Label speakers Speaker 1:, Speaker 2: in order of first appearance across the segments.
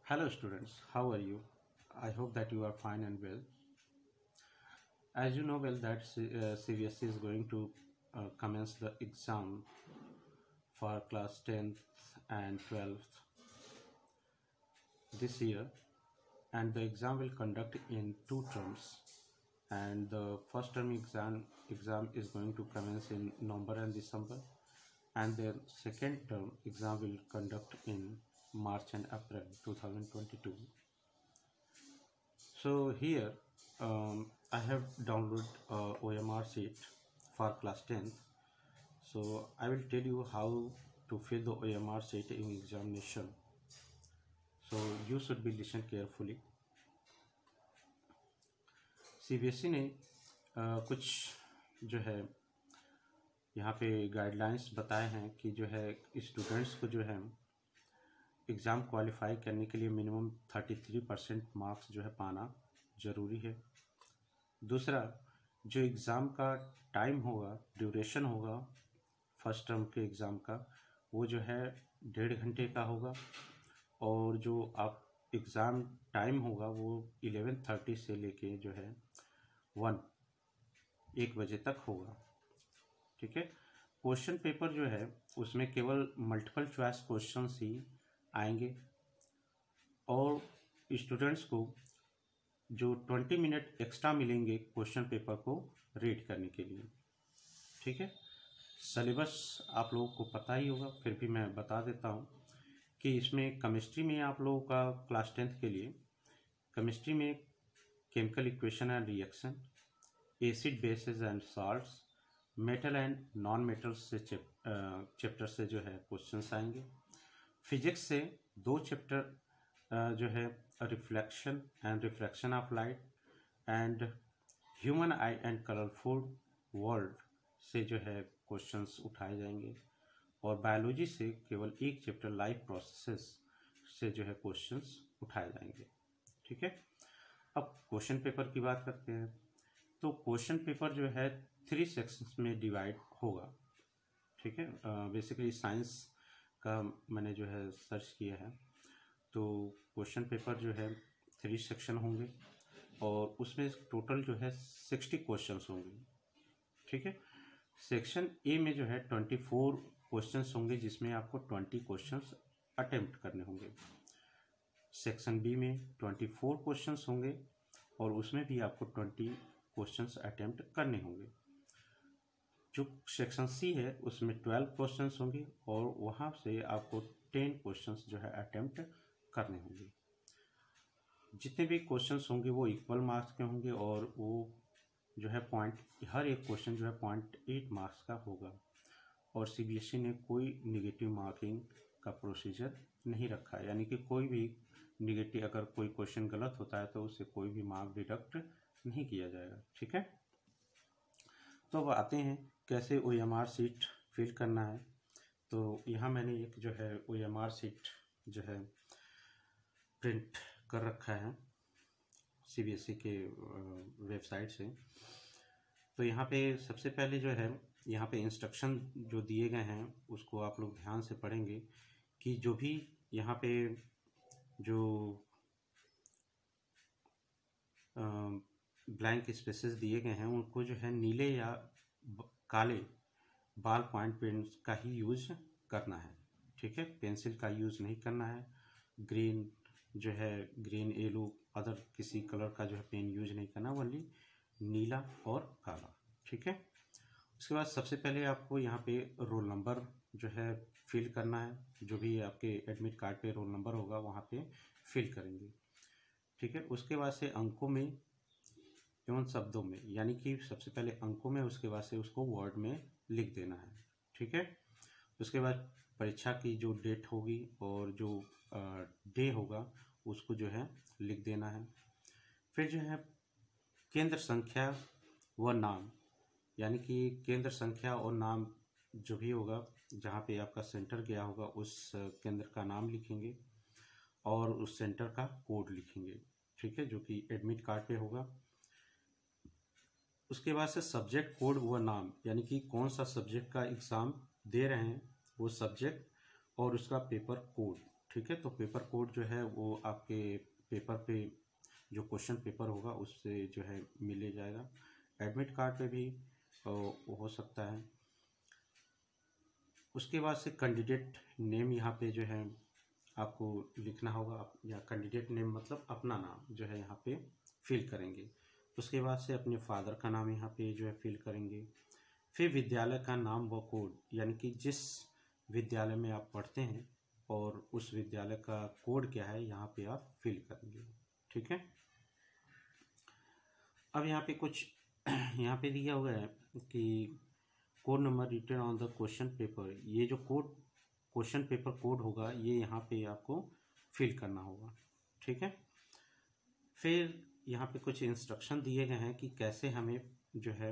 Speaker 1: Hello students, how are you? I hope that you are fine and well. As you know well that CBSE is going to commence the exam for class 10th and 12th this year, and the exam will conduct in two terms, and the first term exam is going to commence in November and December, and the second term exam will conduct in March and April 2022. So here I have downloaded OMR sheet for class 10th. So I will tell you how to fill the OMR sheet in examination. So you should be listen carefully. CBSE ने कुछ जो है यहाँ पे guidelines बताए हैं कि जो है स्टूडेंट्स को जो है एग्ज़ाम क्वालिफाई करने के लिए मिनिमम 33% मार्क्स जो है पाना ज़रूरी है। दूसरा, जो एग्ज़ाम का टाइम होगा, ड्यूरेशन होगा फर्स्ट टर्म के एग्ज़ाम का, वो जो है 1.5 घंटे का होगा, और जो आप एग्ज़ाम टाइम होगा वो 11:30 से लेके जो है 1 बजे तक होगा। ठीक है। क्वेश्चन पेपर जो है उसमें केवल मल्टीपल चॉइस क्वेश्चंस ही आएंगे, और स्टूडेंट्स को जो 20 मिनट एक्स्ट्रा मिलेंगे क्वेश्चन पेपर को रीड करने के लिए। ठीक है। सिलेबस आप लोगों को पता ही होगा, फिर भी मैं बता देता हूँ कि इसमें केमिस्ट्री में आप लोगों का क्लास 10th के लिए केमिस्ट्री में chemical equation and reaction, acid basis and salts, metal and non metals से चैप्टर से जो है क्वेश्चंस आएंगे। फिजिक्स से 2 चैप्टर जो है reflection and refraction of light and human I and colourful world से जो है क्वेश्चंस उठाए जाएंगे, और बायोलॉजी से केवल एक चैप्टर लाइफ प्रोसेसेस से जो है क्वेश्चंस उठाए जाएंगे। ठीक है। अब क्वेश्चन पेपर की बात करते हैं। तो क्वेश्चन पेपर जो है 3 सेक्शंस में डिवाइड होगा। ठीक है। बेसिकली साइंस का मैंने जो है सर्च किया है, तो क्वेश्चन पेपर जो है 3 सेक्शन होंगे, और उसमें टोटल जो है 60 क्वेश्चंस होंगे। ठीक है। सेक्शन ए में जो है 24 क्वेश्चंस होंगे, जिसमें आपको 20 क्वेश्चंस अटेम्प्ट करने होंगे। सेक्शन बी में 24 क्वेश्चंस होंगे, और उसमें भी आपको 20 क्वेश्चंस अटेम्प्ट करने होंगे। जो सेक्शन सी है उसमें 12 क्वेश्चंस होंगे, और वहाँ से आपको 10 क्वेश्चंस जो है अटेम्प्ट करने होंगे। जितने भी क्वेश्चंस होंगे वो इक्वल मार्क्स के होंगे, और वो जो है हर एक क्वेश्चन जो है 0.8 मार्क्स का होगा, और सीबीएसई ने कोई निगेटिव मार्किंग का प्रोसीजर नहीं रखा है, यानी कि कोई भी निगेटिव, अगर कोई क्वेश्चन गलत होता है तो उससे कोई भी मार्क डिडक्ट नहीं किया जाएगा। ठीक है। तो अब आते हैं कैसे OMR शीट फिल करना है। तो यहाँ मैंने एक जो है OMR शीट जो है प्रिंट कर रखा है CBSE के वेबसाइट से। तो यहाँ पे सबसे पहले जो है यहाँ पे इंस्ट्रक्शन जो दिए गए हैं उसको आप लोग ध्यान से पढ़ेंगे, कि जो भी यहाँ पे जो ब्लैंक स्पेसेस दिए गए हैं उनको जो है नीले या काले बॉल पॉइंट पेन का ही यूज करना है। ठीक है। पेंसिल का यूज नहीं करना है। ग्रीन जो है ग्रीन, येलो, अदर किसी कलर का जो है पेन यूज नहीं करना, ओनली नीला और काला। ठीक है। उसके बाद सबसे पहले आपको यहाँ पे रोल नंबर जो है फिल करना है। जो भी आपके एडमिट कार्ड पे रोल नंबर होगा वहाँ पे फिल करेंगे। ठीक है। उसके बाद से अंकों में एवं शब्दों में, यानी कि सबसे पहले अंकों में, उसके बाद से उसको वर्ड में लिख देना है। ठीक है। उसके बाद परीक्षा की जो डेट होगी और जो डे होगा उसको जो है लिख देना है। फिर जो है केंद्र संख्या व नाम, यानी कि केंद्र संख्या और नाम जो भी होगा, जहाँ पे आपका सेंटर गया होगा उस केंद्र का नाम लिखेंगे, और उस सेंटर का कोड लिखेंगे। ठीक है। जो कि एडमिट कार्ड पे होगा। उसके बाद से सब्जेक्ट कोड व नाम, यानी कि कौन सा सब्जेक्ट का एग्ज़ाम दे रहे हैं वो सब्जेक्ट और उसका पेपर कोड। ठीक है। तो पेपर कोड जो है वो आपके पेपर पे जो क्वेश्चन पेपर होगा उससे जो है मिले जाएगा। एडमिट कार्ड पे भी हो सकता है। उसके बाद से कैंडिडेट नेम यहाँ पे जो है आपको लिखना होगा, या कैंडिडेट नेम मतलब अपना नाम जो है यहाँ पे फिल करेंगे। उसके बाद से अपने फादर का नाम यहाँ पे जो है फिल करेंगे। फिर विद्यालय का नाम व कोड, यानी कि जिस विद्यालय में आप पढ़ते हैं और उस विद्यालय का कोड क्या है यहाँ पे आप फिल करेंगे। ठीक है। अब यहाँ पे कुछ यहाँ पे दिया हुआ है कि code number written on the question paper. ये जो कोड क्वेश्चन पेपर कोड होगा ये यहाँ पे आपको फिल करना होगा। ठीक है। फिर यहाँ पे कुछ इंस्ट्रक्शन दिए गए हैं कि कैसे हमें जो है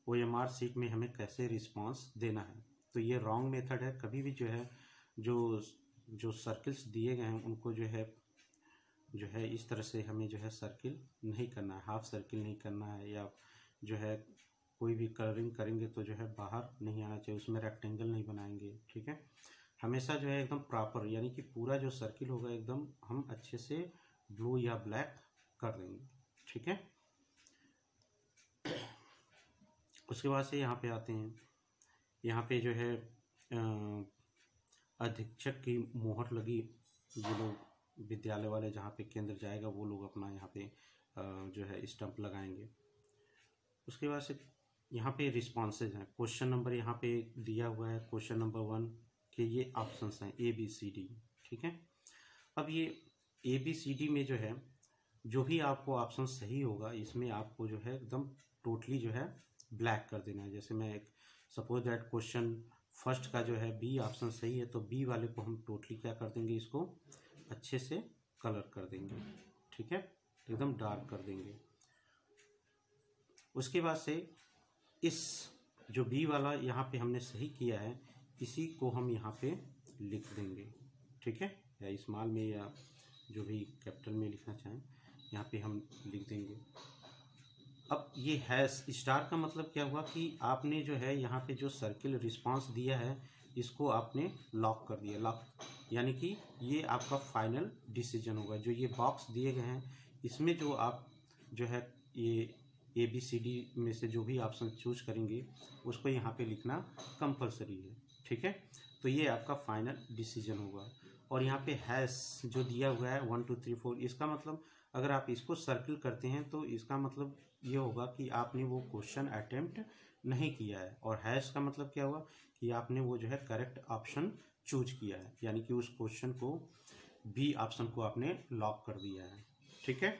Speaker 1: OMR सीट में हमें कैसे रिस्पांस देना है। तो ये रॉन्ग मेथड है। कभी भी जो है जो सर्किल्स दिए गए हैं उनको जो है इस तरह से हमें जो है सर्किल नहीं करना है, हाफ सर्किल नहीं करना है, या जो है कोई भी कलरिंग करेंगे तो जो है बाहर नहीं आना चाहिए, उसमें रेक्टेंगल नहीं बनाएंगे। ठीक है। हमेशा जो है एकदम प्रॉपर, यानी कि पूरा जो सर्किल होगा एकदम हम अच्छे से ब्लू या ब्लैक कर देंगे। ठीक है। उसके बाद से यहाँ पे आते हैं। यहाँ पे जो है अधीक्षक की मोहर लगी, ये लोग विद्यालय वाले जहाँ पे केंद्र जाएगा वो लोग अपना यहाँ पे जो है स्टंप लगाएंगे। उसके बाद से यहाँ पे रिस्पॉन्सेज हैं। क्वेश्चन नंबर यहाँ पे दिया हुआ है, क्वेश्चन नंबर 1 के ये ऑप्शंस हैं ABCD। ठीक है। अब ये ABCD में जो है जो भी आपको ऑप्शन सही होगा इसमें आपको जो है एकदम टोटली जो है ब्लैक कर देना है। जैसे मैं एक सपोज दैट क्वेश्चन फर्स्ट का जो है B ऑप्शन सही है तो B वाले को हम टोटली क्या कर देंगे, इसको अच्छे से कलर कर देंगे। ठीक है। एकदम डार्क कर देंगे। उसके बाद से इस जो B वाला यहाँ पे हमने सही किया है इसी को हम यहाँ पे लिख देंगे। ठीक है। या स्मॉल में या जो भी कैपिटल में लिखना चाहें यहाँ पे हम लिख देंगे। अब ये हैश स्टार का मतलब क्या हुआ कि आपने जो है यहाँ पे जो सर्किल रिस्पांस दिया है इसको आपने लॉक कर दिया। लॉक यानी कि ये आपका फाइनल डिसीजन होगा। जो ये बॉक्स दिए गए हैं इसमें जो आप जो है ये ABCD में से जो भी ऑप्शन चूज करेंगे उसको यहाँ पे लिखना कंपलसरी है। ठीक है। तो ये आपका फाइनल डिसीजन होगा। और यहाँ पे हैश जो दिया हुआ है 1 2 3 4, इसका मतलब अगर आप इसको सर्किल करते हैं तो इसका मतलब ये होगा कि आपने वो क्वेश्चन अटेम्प्ट नहीं किया है। और हैश का मतलब क्या हुआ कि आपने वो जो है करेक्ट ऑप्शन चूज किया है, यानी कि उस क्वेश्चन को B ऑप्शन को आपने लॉक कर दिया है। ठीक है।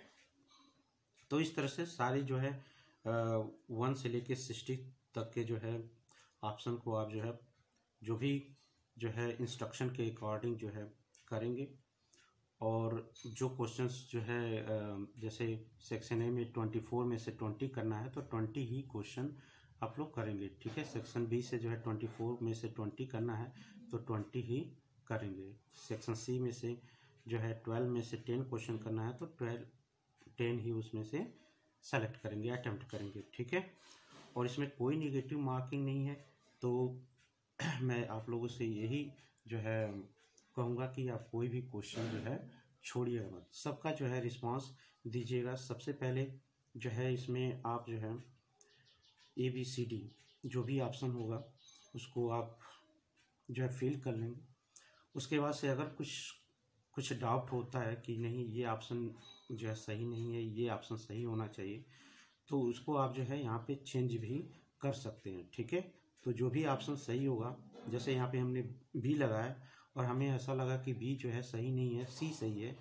Speaker 1: तो इस तरह से सारे जो है 1 से लेके 60 तक के जो है ऑप्शन को आप जो भी जो है इंस्ट्रक्शन के अकॉर्डिंग जो है करेंगे। और जो क्वेश्चंस जो है जैसे सेक्शन A में 24 में से 20 करना है तो 20 ही क्वेश्चन आप लोग करेंगे। ठीक है। सेक्शन B से जो है 24 में से 20 करना है तो 20 ही करेंगे। सेक्शन C में से जो है 12 में से 10 क्वेश्चन करना है तो 10 ही उसमें से सेलेक्ट करेंगे, अटेम्प्ट करेंगे। ठीक है। और इसमें कोई निगेटिव मार्किंग नहीं है। तो मैं आप लोगों से यही जो है कहूँगा कि आप कोई भी क्वेश्चन जो है छोड़िएगा मत, सबका जो है रिस्पांस दीजिएगा। सबसे पहले जो है इसमें आप जो है ABCD जो भी ऑप्शन होगा उसको आप जो है फिल कर लेंगे। उसके बाद से अगर कुछ डाउट होता है कि नहीं ये ऑप्शन जो है सही नहीं है, ये ऑप्शन सही होना चाहिए, तो उसको आप जो है यहाँ पे चेंज भी कर सकते हैं। ठीक है। तो जो भी ऑप्शन सही होगा, जैसे यहाँ पे हमने B लगाया और हमें ऐसा लगा कि B जो है सही नहीं है, C सही है,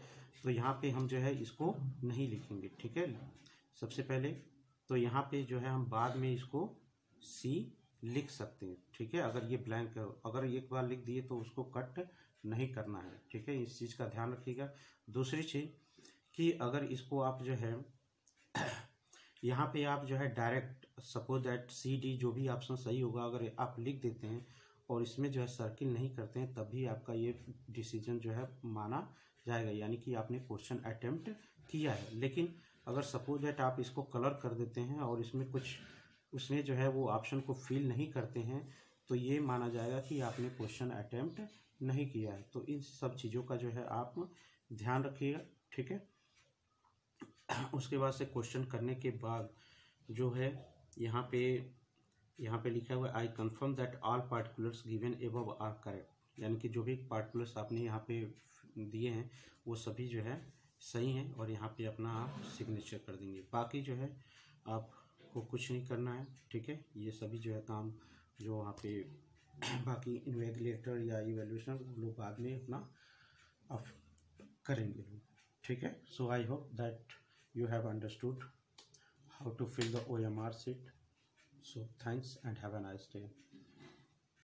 Speaker 1: तो यहाँ पे हम जो है इसको नहीं लिखेंगे। ठीक है। सबसे पहले तो यहाँ पे जो है हम बाद में इसको C लिख सकते हैं। ठीक है। अगर ये ब्लैंक है, अगर एक बार लिख दिए तो उसको कट नहीं करना है। ठीक है। इस चीज़ का ध्यान रखिएगा। दूसरी चीज़ कि अगर इसको आप जो है यहाँ पे आप जो है डायरेक्ट सपोज दैट CD जो भी ऑप्शन सही होगा अगर आप लिख देते हैं और इसमें जो है सर्किल नहीं करते हैं तब भी आपका ये डिसीजन जो है माना जाएगा, यानी कि आपने क्वेश्चन अटेम्प्ट किया है। लेकिन अगर सपोज दैट आप इसको कलर कर देते हैं और इसमें उसमें जो है वो ऑप्शन को फिल नहीं करते हैं तो ये माना जाएगा कि आपने क्वेश्चन अटेम्प्ट नहीं किया है। तो इन सब चीज़ों का जो है आप ध्यान रखिएगा, ठीक है। उसके बाद से क्वेश्चन करने के बाद जो है यहाँ पे लिखा हुआ है I confirm that all particulars given above are correct, यानी कि जो भी पार्टिकुलर्स आपने यहाँ पे दिए हैं वो सभी जो है सही हैं, और यहाँ पे अपना आप सिग्नेचर कर देंगे। बाकी जो है आपको कुछ नहीं करना है, ठीक है। ये सभी जो है काम जो वहाँ पे बाकी इन्वेगुलेटर या इवेल्यूशन लोग बाद में अपना आप करेंगे, ठीक है। So I hope that you have understood how to fill the OMR sheet. So thanks and have a nice day.